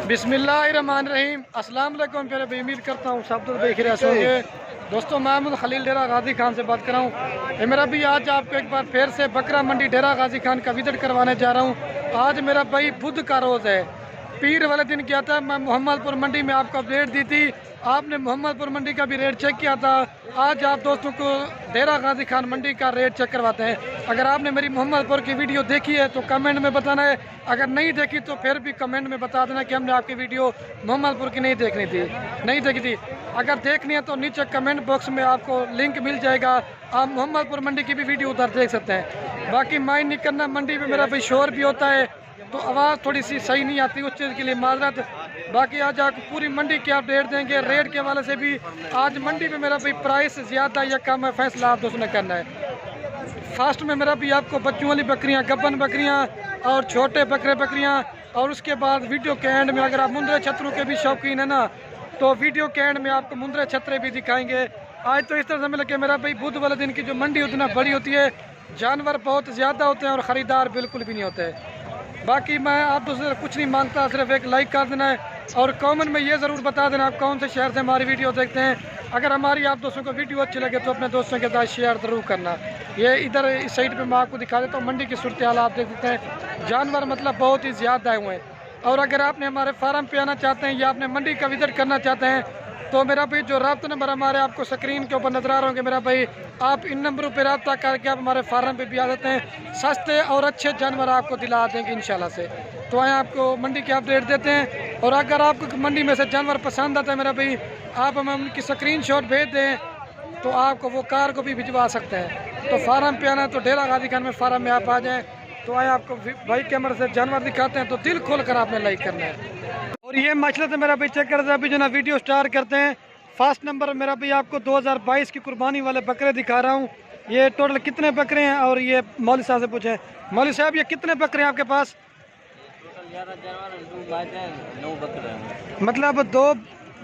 बिस्मिल्लाहिर्रहमानिर्रहीम। अस्सलाम वालेकुम प्यारे भाई, उम्मीद करता हूँ सब लोग देख रहे होंगे। दोस्तों, मैं खलील डेरा गाजी खान से बात कर रहा हूँ। मेरा भी आज आपको एक बार फिर से बकरा मंडी डेरा गाजी खान का विजिट करवाने जा रहा हूँ। आज मेरा भाई बुध का रोज़ है, पीर वाले दिन क्या था, मैं मोहम्मदपुर मंडी में आपको अपडेट दी थी। आपने मोहम्मदपुर मंडी का भी रेट चेक किया था। आज आप दोस्तों को डेरा गाजी खान मंडी का रेट चेक करवाते हैं। अगर आपने मेरी मोहम्मदपुर की वीडियो देखी है तो कमेंट में बताना है, अगर नहीं देखी तो फिर भी कमेंट में बता देना कि हमने आपकी वीडियो मोहम्मदपुर की नहीं देखी थी। अगर देखनी है तो नीचे कमेंट बॉक्स में आपको लिंक मिल जाएगा, आप मोहम्मदपुर मंडी की भी वीडियो उधर देख सकते हैं। बाकी माइंड नहीं करना, मंडी में मेरा भाई शोर भी होता है तो आवाज़ थोड़ी सी सही नहीं आती, उस चीज़ के लिए माजरत। बाकी आज आपको पूरी मंडी की अपडेट देंगे। रेट के हवाले से भी आज मंडी में मेरा भाई प्राइस ज़्यादा या कम है, फैसला आप दोस्तों ने करना है। फर्स्ट में मेरा भी आपको बच्चों वाली बकरियां, गब्बन बकरियां और छोटे बकरियां, और उसके बाद वीडियो के एंड में अगर आप मुंदरे छतरों के भी शौकीन है ना तो वीडियो के एंड में आपको मुंदरे छतरे भी दिखाएंगे। आज तो इस तरह से मिल के मेरा भाई बुध वाले दिन की जो मंडी उतना बड़ी होती है, जानवर बहुत ज़्यादा होते हैं और ख़रीदार बिल्कुल भी नहीं होते। बाकी मैं आप दूसरे कुछ नहीं मांगता, सिर्फ एक लाइक कर देना है और कमेंट में ये ज़रूर बता देना आप कौन से शहर से हमारी वीडियो देखते हैं। अगर हमारी आप दोस्तों को वीडियो अच्छी लगे तो अपने दोस्तों के साथ शेयर ज़रूर करना। ये इधर इस साइड पे मैं आपको दिखा देता हूँ, मंडी की सूरत हाल आप देख सकते हैं। जानवर मतलब बहुत ही ज़्यादा आए हुए हैं। और अगर आपने हमारे फार्म पे आना चाहते हैं या आपने मंडी का विजिट करना चाहते हैं तो मेरा भाई जो रब्ता नंबर हमारे आपको स्क्रीन के ऊपर नजर आ रहे होंगे, मेरा भाई आप इन नंबरों पर रब्ता करके आप हमारे फार्म पे भी आ जाते हैं। सस्ते और अच्छे जानवर आपको दिला देंगे इंशाल्लाह से। तो आए आपको मंडी की अपडेट देते हैं, और अगर आपको मंडी में से जानवर पसंद आता है मेरा भाई, आप हमें उनकी स्क्रीनशॉट भेज दें तो आपको वो कार को भी भिजवा सकते हैं। तो फार्म पे आना है तो डेरा गाजी खान में फार्म में आप आ जाएँ। तो आए आपको भाई कैमरे से जानवर दिखाते हैं तो दिल खोल कर आपने लाइक करना है। और ये माशाल्लाह से मेरा भाई चेक करते हैं, अभी जो ना वीडियो स्टार्ट करते हैं। फर्स्ट नंबर मेरा भाई आपको 2022 की कुर्बानी वाले बकरे दिखा रहा हूँ। ये टोटल कितने बकरे हैं, और ये मौलवी साहब से पूछे, मौलवी साहब ये कितने बकरे हैं आपके पास? मतलब 2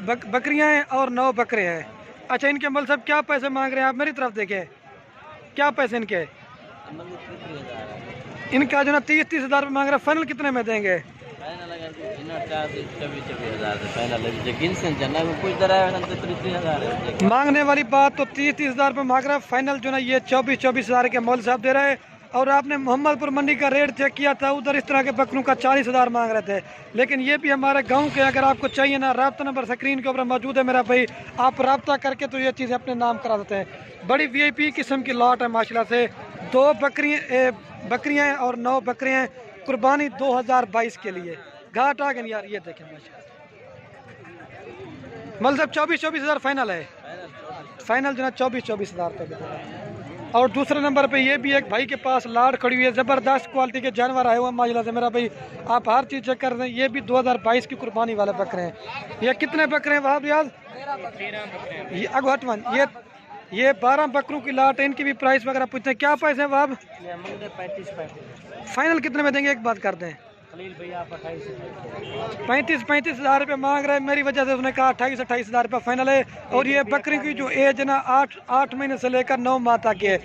बकरियां हैं और 9 बकरे हैं। अच्छा, इनके मौलवी साहब क्या पैसे मांग रहे हैं? आप मेरी तरफ देखें, क्या पैसे इनके? इनका जो ना 30-30 हज़ार मांग रहे हैं। फाइनल कितने में देंगे? मांगने वाली बात तो 30-30 हज़ार रुपये मांग रहा है। फाइनल जो ना ये 24-24 हज़ार के मौलवी साहब दे रहे हैं। और आपने मोहम्मदपुर मंडी का रेट चेक किया था, उधर इस तरह के बकरों का 40 हज़ार मांग रहे थे। लेकिन ये भी हमारे गांव के, अगर आपको चाहिए ना, रब्ता नंबर स्क्रीन के ऊपर मौजूद है मेरा भाई, आप रब्ता करके तो ये चीज़ें अपने नाम करा देते हैं। बड़ी VIP किस्म की लॉट है माशाल्लाह से। 2 बकरियाँ हैं और 9 बकरे हैं, कुर्बानी 2022 के लिए। घाट आ गए यार, ये देखें माशाल्लाह। मतलब 24-24 हज़ार फाइनल है। फाइनल जो है 24-24 हज़ार तक। और दूसरे नंबर पे ये भी एक भाई के पास लाट खड़ी हुई है, ज़बरदस्त क्वालिटी के जानवर आए हुए हैं माशाल्लाह से मेरा भाई। आप हर चीज़ चेक कर रहे हैं। ये भी 2022 की कुर्बानी वाले बकरे हैं। ये कितने बकरे हैं वहाँ रियाज? ये अगवटवन, ये 12 बकरों की लाट है। इनकी भी प्राइस वगैरह पूछते हैं, क्या प्राइस है वहाँ? 35 फाइनल कितने में देंगे? एक बात करते हैं, 35 हज़ार रुपये मांग रहे हैं। मेरी वजह से उसने कहा 28 हज़ार रुपये फाइनल है। और ये बकरी की जो एज है ना 8 महीने से लेकर 9 माह तक है।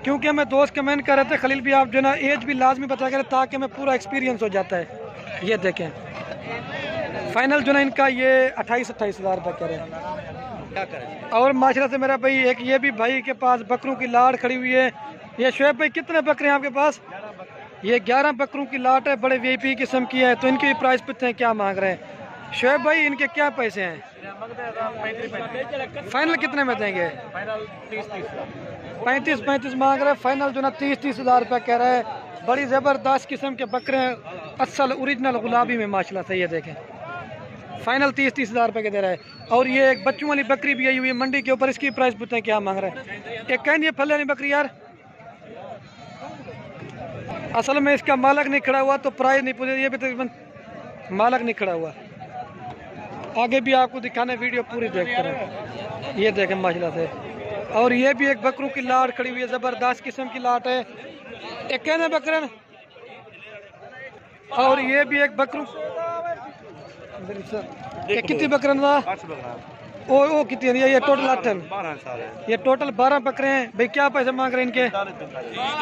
क्योंकि हमें दोस्त कमेंट कर रहे थे खलील भी आप जो ना एज भी लाजमी बता करें ताकि हमें पूरा एक्सपीरियंस हो जाता है। ये देखें फाइनल जो ना इनका ये 28 हज़ार रुपये कह रहे हैं। और माशाल्लाह से मेरा भाई एक ये भी भाई के पास बकरों की लाट खड़ी हुई है। ये शुएब भाई कितने बकरे हैं आपके पास? ये 11 बकरों की लाट है, बड़े VIP किस्म की है। तो इनकी भी प्राइस पूछते हैं क्या मांग रहे हैं। शुएब भाई इनके क्या पैसे हैं? फाइनल कितने में देंगे? 35 मांग रहे हैं। फाइनल जो ना 30 हज़ार रुपये कह रहे हैं। बड़ी ज़बरदस्त किस्म के बकरे हैं, असल ओरिजिनल गुलाबी में माशाल्लाह से। ये देखें फाइनल 30 हज़ार रुपये के दे रहा है। और ये एक बच्चों वाली बकरी भी आई हुई है मंडी के ऊपर, इसकी प्राइस पूछते हैं क्या मांग रहे हैं। एक कहें ये फल वाली बकरी यार, असल में इसका मालक नहीं खड़ा हुआ तो प्राइस नहीं पूछे। ये भी तकरीबन मालक नहीं खड़ा हुआ। आगे भी आपको दिखाने वीडियो पूरी देखते रहे। ये देखें माशाल्लाह से। और ये भी एक बकरों की लाट खड़ी हुई है, ज़बरदस्त किस्म की लाट है। एक कहने बकरन, और ये भी एक बकरू कितनी बकरन था? ओ कितनी है ये टोटल 8 टन? 12 साल है। ये टोटल 12 बकरे हैं भाई। क्या पैसे मांग रहे हैं इनके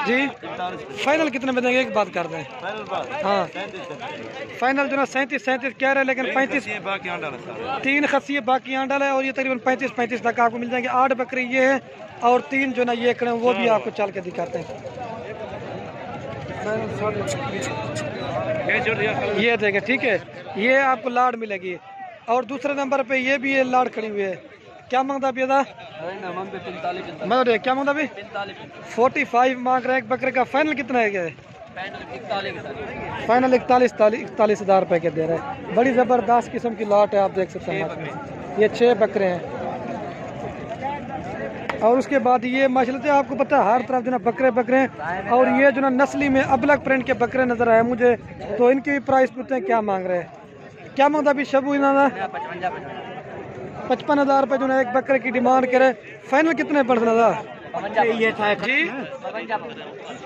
जी? फाइनल कितने में देंगे? एक बात कर दें। हाँ फाइनल जो ना 37 कह रहे हैं, लेकिन 35 3 खस्सी बाकी आंडल है और ये तकरीबन 35 तक आपको मिल जाएंगे। 8 बकरी ये है और 3 जो ना ये खड़े वो भी आपको चल के दिखाते हैं। ये देखें ठीक है, ये आपको लाड़ मिलेगी। और दूसरे नंबर पे ये भी है लाड़ खड़ी हुई है। क्या मांगता भी था? मतलब क्या मांगता भी? 45 मांग रहे हैं एक बकरे का। फाइनल कितना है? क्या फाइनल 41 हज़ार रुपये के दे रहे हैं। बड़ी ज़बरदस्त किस्म की लाट है, आप देख सकते हैं। ये 6 बकरे हैं। और उसके बाद ये माशाल्लाह से आपको पता है हर तरफ जो ना बकरे हैं। और ये जो ना नस्ली में अबलग प्रिंट के बकरे नजर आए मुझे, तो इनकी भी प्राइस पूछते हैं क्या मांग रहे हैं। क्या मांगता अभी शबू इन्होंने? 55 हज़ार रुपये जो ना एक बकरे की डिमांड करे। फाइनल कितने पड़ रहा ये था जी?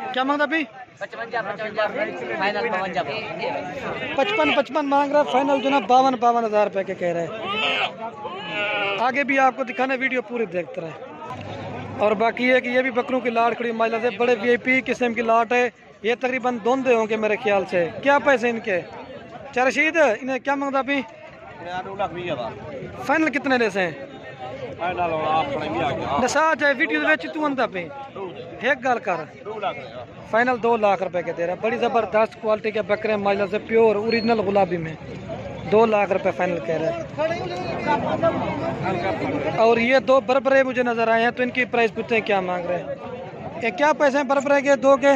क्या मांगता अभी? 55 मांग रहा है। फाइनल जो ना 52 हज़ार रुपये के कह रहे हैं। आगे भी आपको दिखाना, वीडियो पूरी देखते रहे। और बाकी है कि ये भी बकरों की लाट खड़ी माइला से बड़े वीआईपी किस्म की लाट है। ये तकरीबन दोंदे होंगे मेरे ख्याल से। क्या पैसे इनके? रशीद इन्हें क्या मांगता अभी? फाइनल कितने देसे हैं? दसा चाहे वीडियो तू अंदा पे एक गल कर। फाइनल 2 लाख रुपए के दे रहा है। बड़ी जबरदस्त क्वालिटी के बकरे माइला से प्योर ओरिजिनल गुलाबी में 2 लाख रुपए फाइनल कह रहे हैं। और ये 2 बरबरे मुझे नजर आए हैं, तो इनकी प्राइस पूछते हैं क्या मांग रहे हैं। ये क्या पैसे हैं बरबरे के? 2 के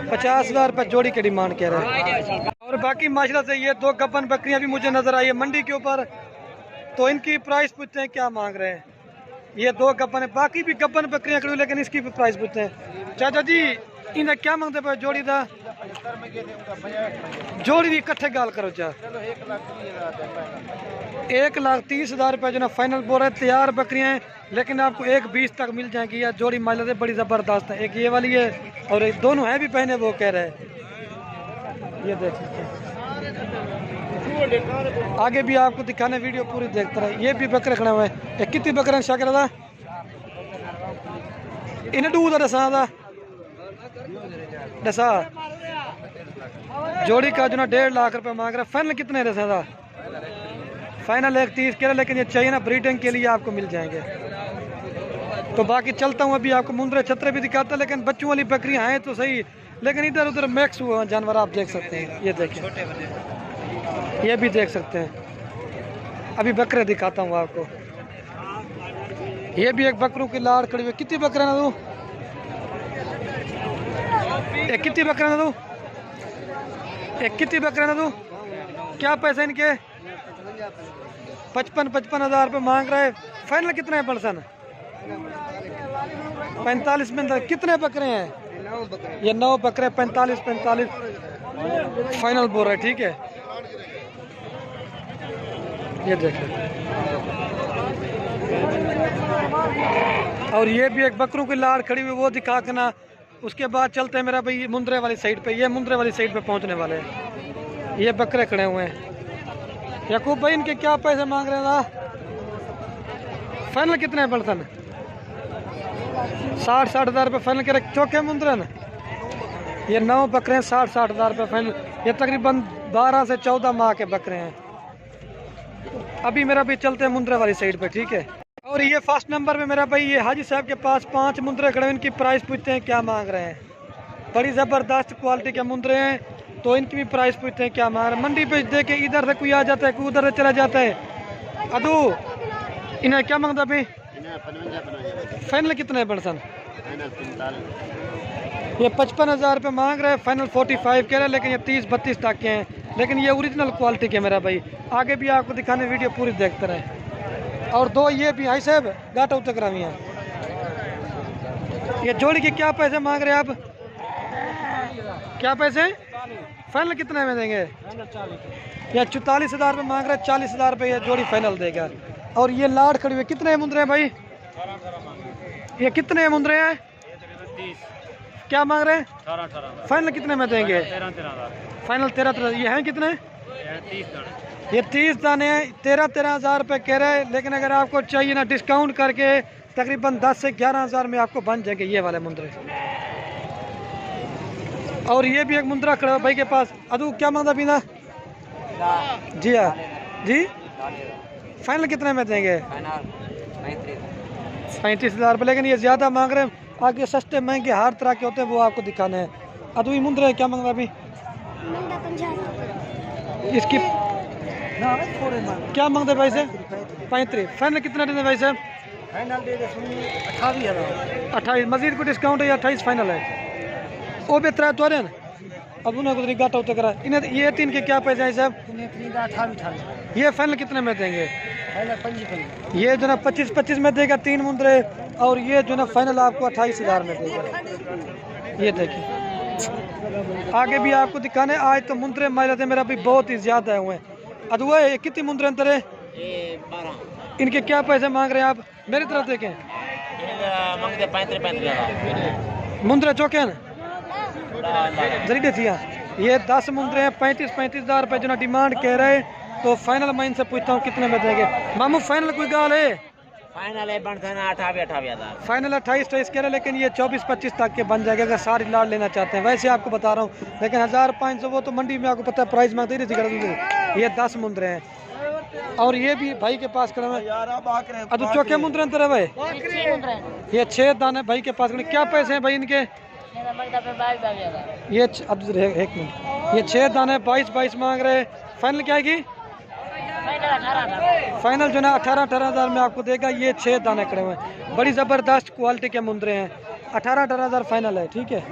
50 हज़ार रुपये जोड़ी की डिमांड कह रहे हैं। और बाकी माशाल्लाह से ये 2 गब्बन बकरियां भी मुझे नजर आई है मंडी के ऊपर, तो इनकी प्राइस पूछते हैं क्या मांग रहे हैं। ये 2 गब्बन है, बाकी भी गब्बन बकरियां खड़ी, लेकिन इसकी भी प्राइस पूछते हैं। चाचा जी इन्हें क्या मांगते पे जोड़ी दा? जोड़ी भी इकट्ठे गाल करो चा। 1,30,000 रुपये जो ना फाइनल बोल रहे। तैयार बकरियां हैं, लेकिन आपको 1,20 तक मिल जाएंगी। या जोड़ी माइला से बड़ी ज़बरदस्त है। एक ये वाली है और एक दोनों है भी पहने, वो कह रहे हैं। ये देख सकते हैं। आगे भी आपको दिखाने, वीडियो पूरी देखते रहे। ये भी बकरे खड़े हुए हैं। कितनी बकरे शाकिर था? इन्हें दूध दसा जोड़ी का जो ना 1.5 लाख रुपए मांग रहा है। फाइनल कितने दसा था? फाइनल 1,30 कह रहे, लेकिन ये चाहिए ना ब्रीडिंग के लिए आपको मिल जाएंगे। तो बाकी चलता हूँ, अभी आपको मुंद्रे छतरे भी दिखाता, लेकिन बच्चों वाली बकरियां हैं तो सही, लेकिन इधर उधर मैक्स हुआ जानवर आप देख सकते हैं। ये देखें, ये भी देख सकते हैं। अभी बकरे दिखाता हूँ आपको। ये भी एक बकरों की लाड़ खड़ी हुई। कितनी बकरे ना तू? कितनी बकरे ना तू? कितनी बकरे ना तू? क्या पैसे इनके? 55 हज़ार रुपये मांग रहा है। फाइनल कितने है पर्सन? 45 में। कितने बकरे हैं? ये 9 बकरे। 45 फाइनल बोल रहा है। ठीक है, ये देखो। और ये भी एक बकरों की लाड़ खड़ी हुई, वो दिखा के ना उसके बाद चलते हैं मेरा भाई मुंद्रे वाली साइड पे। ये मुंद्रे वाली साइड पे पहुंचने वाले हैं। ये बकरे खड़े हुए हैं। याकूब भाई इनके क्या पैसे मांग रहे हैं? फाइनल कितने हैं बर्तन? 60 हज़ार रुपये फाइनल के रखे। चौके मुंद्रन ये 9 बकरे हैं। 60 हज़ार रुपये फाइनल। ये तकरीबन 12 से 14 माह के बकरे हैं। अभी मेरा भी चलते हैं मुंद्रे वाली साइड पे। ठीक है। और ये फर्स्ट नंबर पे मेरा भाई ये हाजी साहब के पास 5 मुंद्रे खड़े हैं। इनकी प्राइस पूछते हैं क्या मांग रहे हैं। बड़ी ज़बरदस्त क्वालिटी के मुंद्रे हैं, तो इनकी भी प्राइस पूछते हैं क्या मांग रहे हैं। मंडी पे देखे इधर से कोई आ जाता है, कोई उधर से चला जाता है। अदू इन्हें क्या मांगता भाई? फाइनल कितने पर्सन? ये 55 हज़ार रुपये मांग रहे हैं। फाइनल 45 कह रहे हैं, लेकिन ये 30-32 तक के हैं। लेकिन ये ओरिजिनल क्वालिटी के मेरा भाई। आगे भी आपको दिखाने, वीडियो पूरी देखते रहे। और 2 ये भी हाई साहब गाटा उतक रही हैं। ये जोड़ी के क्या पैसे मांग रहे हैं आप? क्या पैसे? फाइनल कितने में देंगे? या 44 हज़ार रुपये मांग रहे हैं। 40 हज़ार रुपये ये जोड़ी फाइनल देगा। और ये लाड़ खड़ी हुई। कितने मुंद्रे हैं भाई? ये कितने मुंद्रे हैं? क्या मांग रहे हैं? 18 फाइनल कितने में देंगे? फाइनल 13। ये हैं कितने? ये 30 दाने 13-13 हज़ार रुपये कह रहे हैं, लेकिन अगर आपको चाहिए ना डिस्काउंट करके तकरीबन 10 से 11 हज़ार में आपको बन जाएंगे ये वाले मुंदरे। और ये भी एक मुंदरा खड़ा है भाई के पास। अदू क्या मांगता पीना? जी हाँ जी, फाइनल कितने में देंगे? 35 हज़ार रुपये, लेकिन ये ज़्यादा मांग रहे हैं। आगे सस्ते महंगे हर तरह के होते हैं, वो आपको दिखाने हैं। अदू ये मुंदरा क्या मांग रहा अभी? इसकी क्या मांगते भाई साहब? 35। फाइनल कितना देते भाई साहब? फाइनल दे 28,000। 28 मजीद को डिस्काउंट है या 28 फाइनल है? वो भी तरह तो रहे ना अब उन्हें कुछ गाटा होते करा इन्हें। ये 3 के क्या पैसे हैं साहब? 28। ये फाइनल कितने में देंगे? फाइनल 25। ये जो ना 25 में देगा 3 मुंदरे, और ये जो ना फाइनल आपको 28 हज़ार में देगा। ये देखिए आगे भी आपको दिखाने। आज तो मुंदरे मारे मेरा भी बहुत ही ज़्यादा हुए हैं। अदुआ ये कितनी मुंदरे अंतर है? इनके क्या पैसे मांग रहे हैं आप? मेरी तरफ देखें, मुंदरे चौके जरी थी। ये 10 मुंदरे हैं, 35 हज़ार रुपये जो ना डिमांड कह रहे हैं। तो फाइनल मैं इनसे पूछता हूँ कितने में देंगे। मामू फाइनल कोई गाल है? फाइनल है बनता है 28,000। फाइनल 28 कह रहे हैं, लेकिन ये 24-25 तक के बन जाएगा अगर सारी लाड़ लेना चाहते हैं। वैसे आपको बता रहा हूँ, लेकिन 1500 वो तो मंडी में आपको पता है प्राइस मांगते ही नहीं। ये 10 मुंदरे हैं, और ये भी भाई के पास खड़े हैं। अब चौके मुंदरे अंतर है भाई। ये 6 दाने भाई के पास खड़े। क्या पैसे हैं भाई इनके? ये अब एक मिनट, ये 6 दाने 22 मांग रहे। फाइनल क्या आएगी? फाइनल जो ना 18 हज़ार में आपको देगा। ये 6 दाने खड़े हुए हैं, बड़ी ज़बरदस्त क्वालिटी के मुंदरे हैं। 18 हज़ार फाइनल है, ठीक है।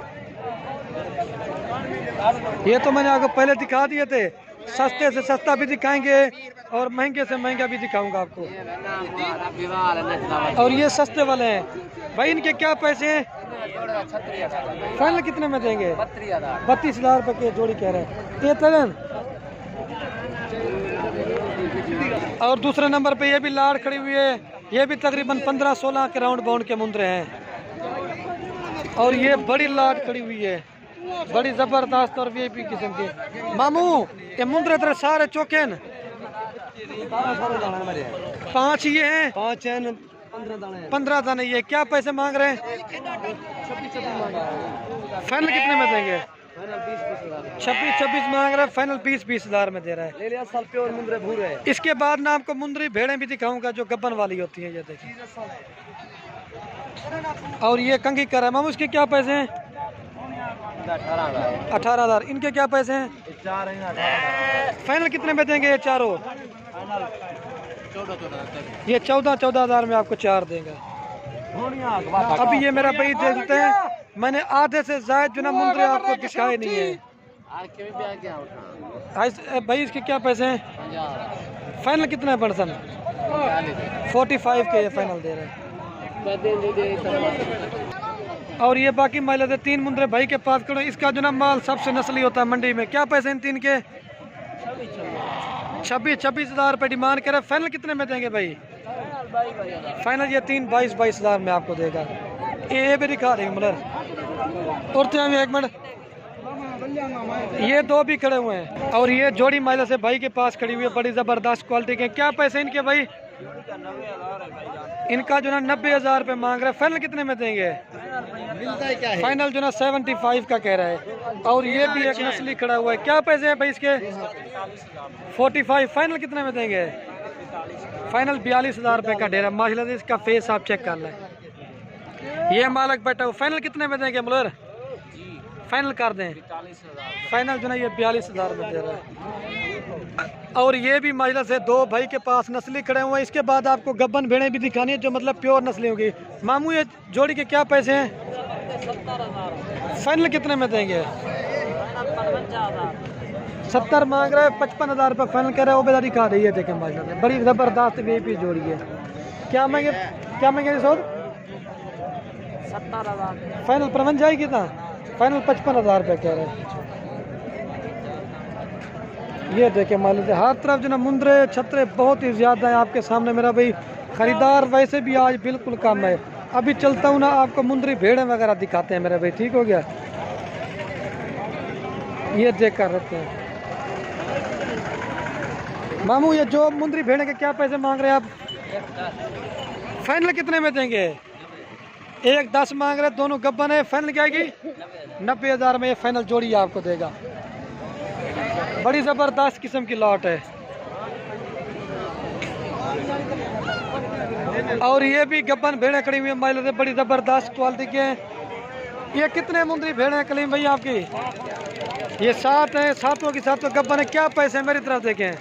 ये तो मैंने आपको पहले दिखा दिए थे। सस्ते से सस्ता भी दिखाएंगे और महंगे से महंगा भी दिखाऊंगा आपको। और ये सस्ते वाले हैं भाई। इनके क्या पैसे हैं? फाइनल कितने में देंगे? 32 हज़ार रुपये के जोड़ी कह रहे हैं। ये तरन और दूसरे नंबर पे ये भी लाड़ खड़ी हुई है। ये भी तकरीबन 15-16 के राउंड बाउंड के मुंदरे हैं, और ये बड़ी लाड़ खड़ी हुई है, बड़ी जबरदस्त और वीआईपी किस्म की। मामू ये मुंदरे तरह सारे चौके 5 ये हैं, 15 दाने। ये क्या पैसे मांग रहे हैं? 26 फाइनल कितने में देंगे? 26 मांग रहे हैं। फाइनल 20 हज़ार में दे रहा है। प्योर मुंदरे भूरे। इसके बाद ना आपको मुंदरी भेड़ें भी दिखाऊंगा जो गब्बन वाली होती हैं। ये देखिए, और ये कंगी कर रहा है। मामू इसके क्या पैसे हैं? 18 हज़ार। इनके क्या पैसे हैं? फाइनल कितने में देंगे ये चारों? ये 14 हज़ार में आपको 4 देंगे। अभी ये मेरा भाई देखते हैं, मैंने आधे से ज्यादा जो ना मुंदरे आपको दिखाए नहीं है। भाई इसके क्या पैसे हैं? फाइनल कितना है पर्सन? 45 के ये फाइनल दे रहे हैं। और ये बाकी महिला से 3 मुंदरे भाई के पास करो। इसका जो ना माल सबसे नस्ली होता है मंडी में। क्या पैसे इन 3 के? 26 हज़ार रुपये डिमांड करे। फाइनल कितने में देंगे भाई? फाइनल ये 3 22 हज़ार में आपको देगा। ये भी दिखा देंगे मुलर। उड़ते हैं 1 मिनट। ये 2 भी खड़े हुए हैं, और ये जोड़ी महिला से भाई के पास खड़ी हुई है, बड़ी ज़बरदस्त क्वालिटी के। क्या पैसे इनके भाई? इनका जो ना 90 हज़ार रुपये मांग रहा है। फाइनल कितने में देंगे? फाइनल जो ना 75 का कह रहा है। और ये भी एक नस्ली खड़ा हुआ है। क्या पैसे हैं भाई इसके? 45। फाइनल कितने में देंगे? फाइनल 42 हज़ार रुपये का डेरा। माशाल्लाह इसका फेस आप चेक कर लें। ये मालक बैठा हुआ। फाइनल कितने में देंगे मुलर? फाइनल कर दें। फाइनल जो ना ये 42 हज़ार में दे रहा है। और ये भी माजला से 2 भाई के पास नस्ली खड़े हुए हैं। इसके बाद आपको गब्बन भेड़ें भी दिखानी है जो मतलब प्योर नस्ली होगी। मामू ये जोड़ी के क्या पैसे हैं? 70 फाइनल कितने में देंगे? 70 मांग रहे हैं। 55 हज़ार रुपये फाइनल कर रहे हैं। वो बेदा दिखा रही है, देखें माजला से बड़ी ज़बरदस्त वीआईपी जोड़ी है। क्या मांगे? क्या मांगे? 70 हज़ार फाइनल पर बन जाएगी ना? फाइनल 55 हज़ार रुपये कह रहे हैं। ये देखे मान लीजिए हर तरफ जो ना मुंदरे छतरे बहुत ही ज़्यादा है आपके सामने। मेरा भाई ख़रीदार वैसे भी आज बिल्कुल कम है। अभी चलता हूँ ना, आपको मुंदरी भेड़ें वगैरह दिखाते हैं मेरा भाई। ठीक हो गया? ये देख कर रखते हैं। मामू ये जो मुंदरी भेड़ के क्या पैसे मांग रहे हैं आप? फाइनल कितने में देंगे? 1,10 मांग रहे, दोनों गब्बन है। फाइनल क्या आएगी? 90,000 में ये फाइनल जोड़ी आपको देगा। बड़ी ज़बरदस्त किस्म की लॉट है। और ये भी गब्बन भेड़ें खड़ी हुई है माइल से, बड़ी ज़बरदस्त क्वालिटी के हैं। ये कितने मुंदरी भेड़ें हैं कलीम भाई आपकी? ये 7 हैं, 7 की 7 गब्बन है। क्या पैसे मेरी तरफ देखें?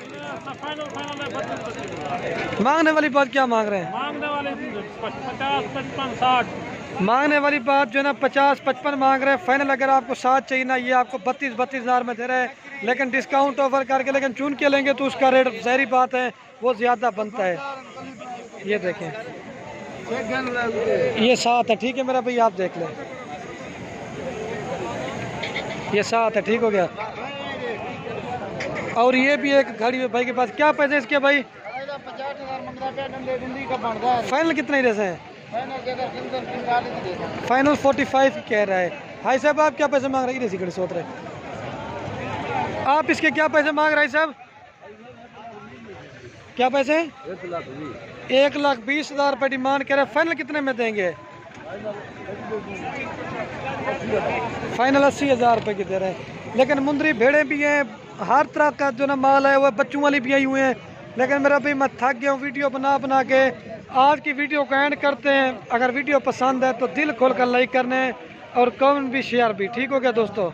मांगने वाली बात क्या मांग रहे हैं? मांगने वाले 50, 55, 60। मांगने वाली बात जो है ना 50-55 मांग रहे हैं। फाइनल अगर आपको 7 चाहिए ना, ये आपको 32,000 में दे रहे हैं, लेकिन डिस्काउंट ऑफर करके, लेकिन चुन के लेंगे तो उसका रेट ज़ाहिर बात है वो ज़्यादा बनता है। ये देखें, ये 7 है, ठीक है मेरा भाई, आप देख लें। ये 7 है, ठीक हो गया। और ये भी एक गाड़ी है भाई के पास। क्या पैसे इसके भाई? 50,000 फाइनल कितने रेस हैं? फाइनल 45 कह रहा है। भाई साहब आप क्या पैसे मांग रहे हैं? इसी सोच रहे आप इसके क्या पैसे मांग रहे हैं साहब? क्या पैसे? 1,20,000 रुपये डिमांड कर रहे हैं। फाइनल कितने में देंगे? फाइनल 80,000 रुपये की दे रहे हैं। लेकिन मुंदरी भेड़े भी हैं, हर तरह का जो ना माल है वो बच्चों वाली भी आई हुए हैं। लेकिन मेरा भाई मैं थक गया हूँ वीडियो बना के। आज की वीडियो को एंड करते हैं। अगर वीडियो पसंद है तो दिल खोल कर लाइक करने और कमेंट भी शेयर भी। ठीक हो गया दोस्तों?